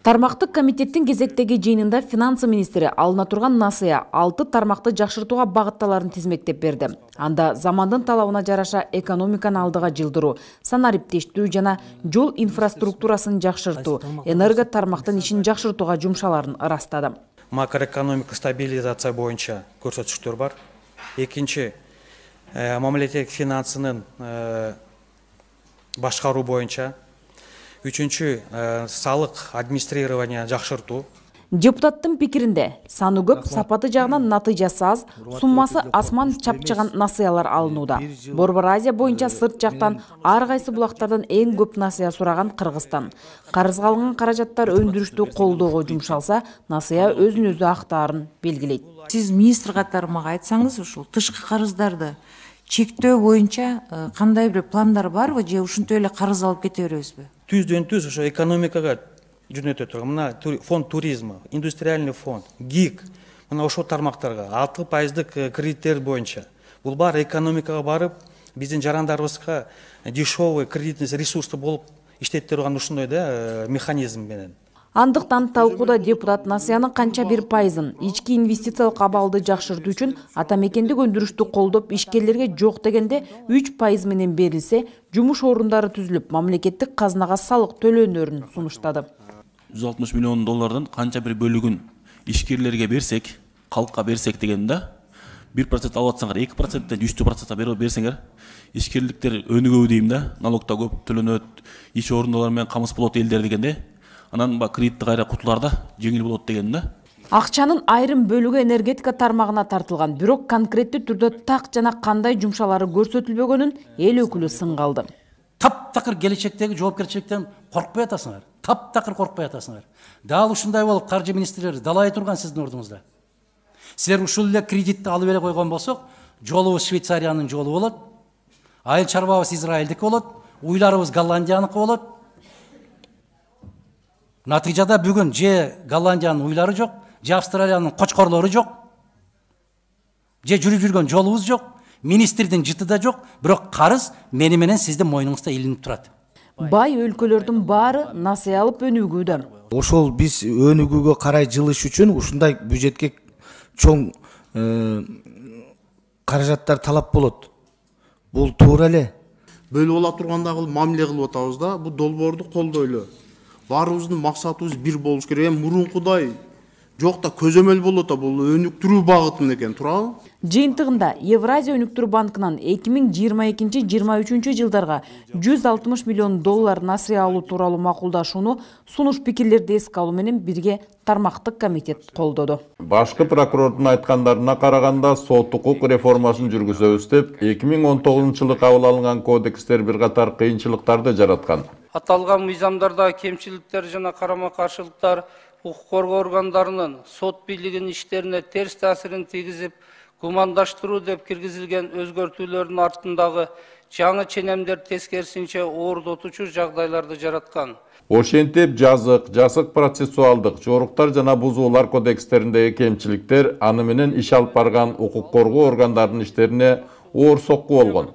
Тармактык комитеттин кезектеги жыйынында финансы министри алына турган насыя 6 тармакты жакшыртууга багытталарын тизмектеп берди. Анда замандын талабына жараша экономиканы алдыга жылдыруу, санариптештүү жана жол инфраструктурасын жакшыртуу, энерго тармактын ишин жакшыртууга жумшаларын ырастады. Макроэкономика стабилизация боюнча көрсөтүштөр бар. Экинчи, мамлекеттик финансынын башкаруу боюнча. Үчүнчү, салык администрирование жакшыртуу. Депутаттын пикиринде саны көп, сапаты жагынан натыйжасы аз, суммасы асман чапчыган насыялар алынууда. Борбор Азия боюнча сырт жактан ар кайсы булактардан эң көп насыя сураган Кыргызстан. Карызга алынган каражаттар өндүрүштү колдоого жумшалса, насыя өзүн өзү актаарын белгилейт. Сиз министр катары мага айтсаңыз, ушул тышкы карыздарды чектөө боюнча кандай бир пландар барбы, же ушинтип эле карыз алып кете беребизби? Түздөн-түз ошо экономикага жөнөтө турган мына фонд туризма, индустриальный фонд, ГИК, мына ошол тармактарга 6% кредиттер боюнча бул баары экономикага барып, биздин жарандарыбызга дешевый кредитный ресурсы болуп иштете турган ушундай да механизм менен. Андыктан талкууда депутат насыянын канча бир пайызын ички инвестициялык абалды жакшыртуу үчүн атамекендик өндүрүштү колдоп, ишкерлерге жок дегенде 3% менен берилсе, жумуш орундары түзүлүп, мамлекеттик казынага салык төлөнөрүн сунуштады. 160 миллион доллардан канча бир бөлүгүн ишкерлерге берсек, калкка берсек дегенде 1% алып атсаңар, 2%-тен 100% берсеңер, ишкерликтер өнүгөбү дейм да, налогто көп төлөнөт, иш орундары менен камыс болот элдер дегенде. Анан кредитти кайра кутуларда жеңил болот деген да. Акчанын айрым бөлүгү энергетика тармагына тартылган, бирок конкреттүү түрдө так жана кандай жумшалары көрсөтүлбөгөнүн эл өкүлү сынгалды. Таптакыр келечектеги жоопкерчиликтен коркпой атасыңар. Таптакыр коркпой атасыңар. Дал ушундай болуп каржы министрлери далай турган сиздин ордуңузда. Силер ушул эле кредитти алып эле койгон болсок, жолубуз Швейцариянын жолу болот, айыл чарбабыз Израилдики болот, уйларыбыз Голландияныкы болот. Натыйжада бүгүн же Голландиянын уйлары жок, же Австралиянын кочкорлору жок, же жүрүп жүргөн жолубуз жок, министрдин жыты да жок, бирок карыз мени менен сиздин мойнуңузда илинип турат. Бай өлкөлөрдүн баары насыя алып өнүгүүдө. Ошол биз өнүгүүгө карай жылыш үчүн ушундай бюджетке чоң каражаттар талап болот. Бул туура эле. Бөлүп ала тургандагы мамиле кылып атабыз да, бул долбоорду колдойлу. Баарыбыздын максатыбыз бир болуш керек. Мурункудай жок да көзөмөл болот да, бул өнүктүрүү багытын экен, туурабы? Жыйынтыгында Евразия өнүктүрүү банкынан 2022-23 жылдарга 160 миллион доллар насыя алуу тууралуу макулдашууну сунуш пикирлерди эске алуу менен бирге тармактык комитет колдоду. Башкы прокурордун айткандарына караганда, сот укук реформасын жүргүзөбүз деп 2019-жылы кабыл алынган кодекстер бир катар кыйынчылыктарды жараткан. Аталган мыйзамдарда кемчиликтер жана карама-каршылыктар укук коргоо органдарынын сот бийлигинин иштерине терс таасирин тийгизип, гумандаштыруу деп киргизилген өзгөртүүлөрдүн артындагы жаңы ченемдер тескерисинче оордотуучу жагдайларды жараткан. Ошентип жазык процессуалдык жоруктар жана бузуулар кодекстериндеги кемчиликтер аны менен иш алып барган укук коргоо органдарынын иштерине оор сокку болгон.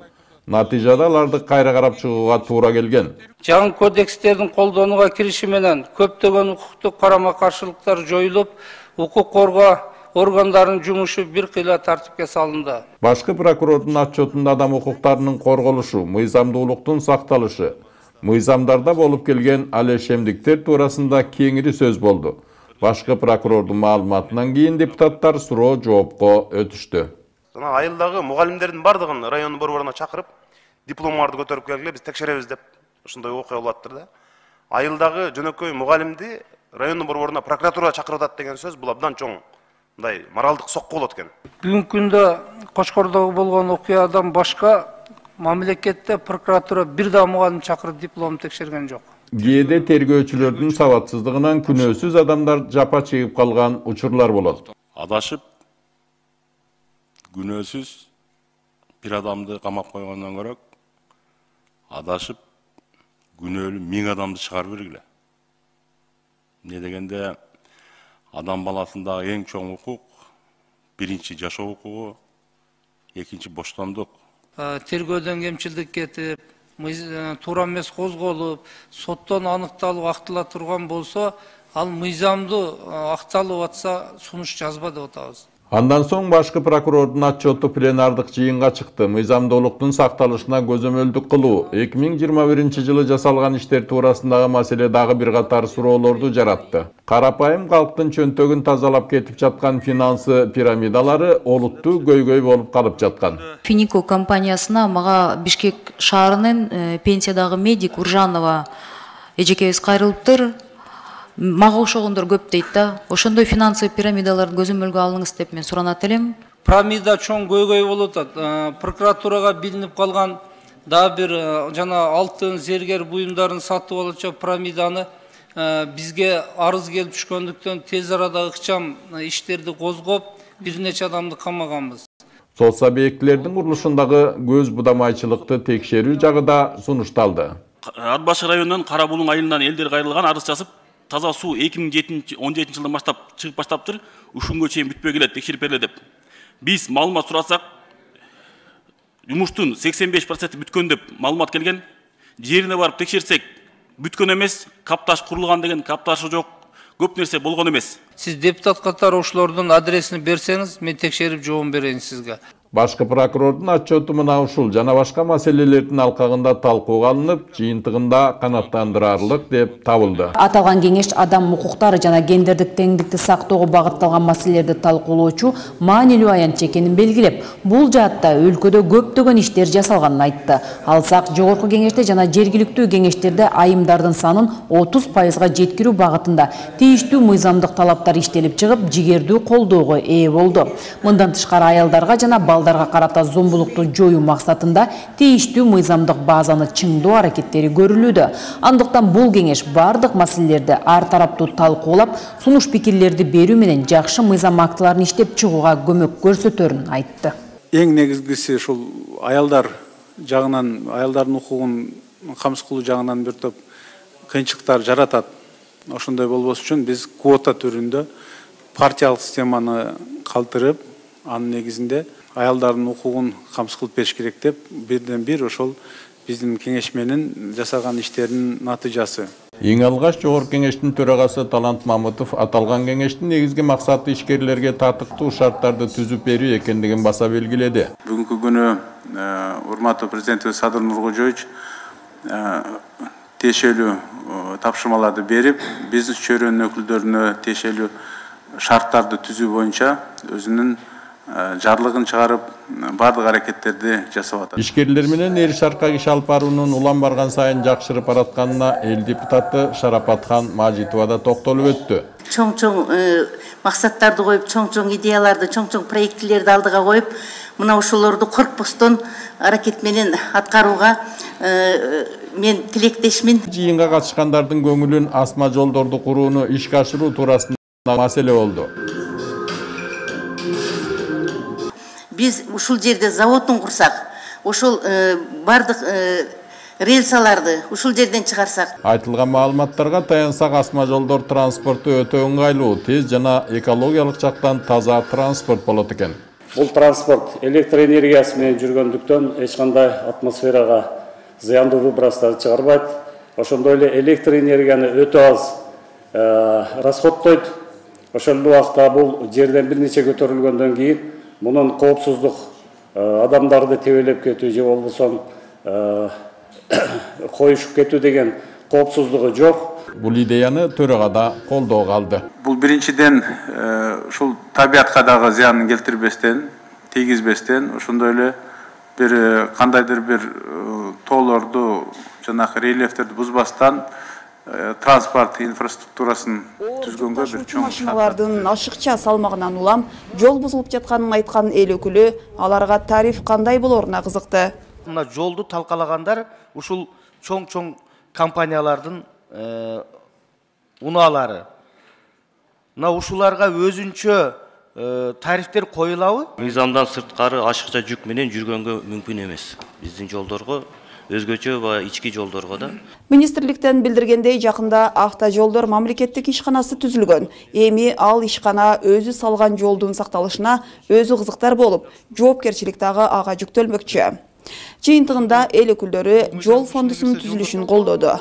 Натыйжада аларды кайра карап чыгууга туура келген. Жаңы кодекстердин колдонууга кириши менен көптөгөн укуктук карама-каршылыктар жоюлуп, укук коргоо органдарынын жумушу бир кыйла тартипке салынды. Башкы прокурордун отчетунда адам укуктарынын корголушу, мыйзамдуулуктун сакталышы, мыйзамдарда болуп келген алешемдиктер туурасында кеңири сөз болду. Башкы прокурордун маалыматынан кийин депутаттар суроо жоопко өтүштү. Айылдагы мугалимдердин бардыгын район борборуна чакырып, дипломдарды көтөрүп келгиле, биз текшеребиз деп ушундай окуя болуп аттыр да. Айылдагы жөнөкөй мугалимди район борборуна прокуратурага чакырып атат деген сөз бул абдан чоң мындай моралдык сокку болот экен. Бүгүнкү күндө Кочкордогу болгон окуядан башка мамлекетте прокуратура бир да мугалим чакырып диплом текшерген жок. Кээде тергөөчүлөрдүн сабатсыздыгынан күнөөсүз адамдар жапа чегип калган учурлар болот. Адашып күнөөсүз бир адамды камап койгондон көрө адашып күнөөлүү 1000 адамды чыгарып бергиле. Не дегенде адам баласындагы эң чоң укук биринчи жашоо укугу, экинчи боштондук. Тергөөдөн кемчилдик кетип, туура эмес козголуп, соттон аныкталып актыла турган болсо, Ал мыйзамдуу акталып атса сунуш жазба деп атабыз. Андан соң башкы прокурордун отчету пленардык жыйынга чыкты. Мыйзамдуулуктун сакталышына көзөмөлдүк кылуу 2021-жылы жасалган иштер туурасындагы маселе дагы бир катар суроолорду жаратты. Карапайым калктын чөнтөгүн тазалап кетип жаткан финансы пирамидалары олуттуу көйгөй болуп калып жаткан. Финико компаниясына мага Бишкек шаарынын пенсиядагы медик Уржанова эжекебиз кайрылыптыр. Мага ошогондор көп дейт да. Ошондой финансовый пирамидаларды көзөмөлгө алыңыз деп мен суранат элем. Пирамида чоң көйгөй болуп атат. Прокуратурага билинип калган дагы бир жана алтын зергер буюмдарын сатып алуучу пирамиданы бизге арыз келип түшкөндүктөн тез арада ыкчам иштерди козгоп, бир нече адамды камаганбыз. Сот объектилердин курулушундагы көз будамайчылыкты текшерүү жагы да сунушталды. Ат Башы районунун Кара Булуң айылынан элдер кайрылган, арыз жазып, таза суу 2017 жылдан баштап чыгып баштаптыр. Ушунга чейин бүтпөй келет, текшерип бериле деп. Биз маалымат сурасак, жумуштун 85% бүткөн деп маалымат келген. Жерине барып текшерсек, бүткөн эмес, капташ курулган деген капташы жок, көп нерсе болгон эмес. Сиз депутат катары ошолордун адресин берсеңиз, мен текшерип жооп берейин сизге. Башкы прокурордун отчету мына ушул жана башка маселелердин алкагында талкууга алынып, жыйынтыгында канааттандырарлык деп табылды. Аталган кеңеш адам укуктары жана гендердик теңдикти сактоого багытталган маселелерди талкуулоочу маанилүү аянтча экенин белгилеп, бул жаатта өлкөдө көптөгөн иштер жасалганын айтты. Алсак, жогорку кеңеште жана жергиликтүү кеңештерде айымдардын санын 30%га жеткирүү багытында тийиштүү мыйзамдык талаптар иштелип чыгып, жигердүү колдоого ээ болду. Мындан тышкары аялдарга жана балдарга карата зомбулукту жоюу максатында тийиштүү мыйзамдык базаны чыңдоо аракеттери көрүлүүдө. Андыктан бул кеңеш бардык маселелерди ар тараптуу талкуулап, сунуш пикирлерди берүү менен жакшы мыйзам актыларын иштеп чыгууга көмөк көрсөтөрүн айтты. Эң негизгиси ушул аялдар жагынан, аялдардын укугун камсыз кылуу жагынан бир топ кыйынчылыктар жаратат. Ошондой болбош үчүн биз квота түрүндө партиялык системаны калтырып, анын негизинде аялдардын укугун камсыз кылып бериш керек деп, бирден бир ошол биздин кеңеш менен жасаган иштердин натыйжасы. Эң алгач жогорку кеңештин төрагасы Талант Мамытов аталган кеңештин негизги максаты ишкерлерге татыктуу шарттарды түзүп берүү экендигин баса белгиледи. Бүгүнкү күнү урматтуу президентибиз Садыр Нуркожоевич тиешелүү тапшырмаларды берип, бизнес чөйрөнүн өкүлдөрүнө тиешелүү шарттарды түзүү боюнча өзүнүн жарлыгын чыгарып, бардык аракеттерди жасап атат. Ишкерлер менен эр шаркка иш алып баруунун улам барган сайын жакшырып баратканына эл депутаты Шарапатхан Мажитова да токтолуп өттү. Чоң-чоң максаттарды коюп, чоң-чоң идеяларды, чоң-чоң проектлерди алдыга коюп, мына ошолорду коркпостон аракет менен аткарууга мен тилектешмин. Жыйынга катышкандардын көңүлүн асма жолдорду курууну ишке ашыруу туурасында маселе болду. Biz ушул жерде заводун курсак, ошол бардык рельсаларды ушул жерден чыгарсак. Айтылган маалыматтарга таянсак, асма жолдор транспорту өтө ыңгайлуу, тез жана экологиялык жактан таза транспорт болот экен. Бул транспорт электр энергиясы менен жүргөндүктөн эч кандай атмосферага зыяндуу выбростарды чыгарбайт. Ошондой эле электр энергияны өтө аз расходтойт. Ошол убакта бул жерден бир нече көтөрүлгөндөн кийин мунун коопсуздук адамдарды тебелеп кетүү же болбосо коюшуп кетүү деген коопсуздугу жок. Бул идеяны төрага да колдоого алды. Бул биринчиден ушул табиатка дагы зыянын келтирбестен, тийгизбестен, ошондой эле бир кандайдыр бир тоолорду, жанагы рельефтерди бузбастан транспорт инфраструктурасын түзгөнгө бир чоң машиналардын ашыкча салмагынан улам жол бузулуп жатканын айткан эл өкүлү аларга тариф кандай болоруна кызыкты. Мына жолду талкалагандар ушул чоң-чоң компаниялардын унаалары. Мына ушуларга өзүнчө тарифтер коюлабы? Мыйзамдан сырткары ашыкча жүк менен жүргөнгө мүмкүн эмес. Биздин жолдорго өзгөчө ички жолдорго да. Министрликтен билдиргендей, жакында автожолдор мамлекеттик ишканасы түзүлгөн. Эми ал ишкана өзү салган жолдун сакталышына өзү кызыктар болуп, жоопкерчилик дагы ага жүктөлмөкчү. Жыйынтыгында эл өкүлдөрү жол фондусунун түзүлүшүн колдоду.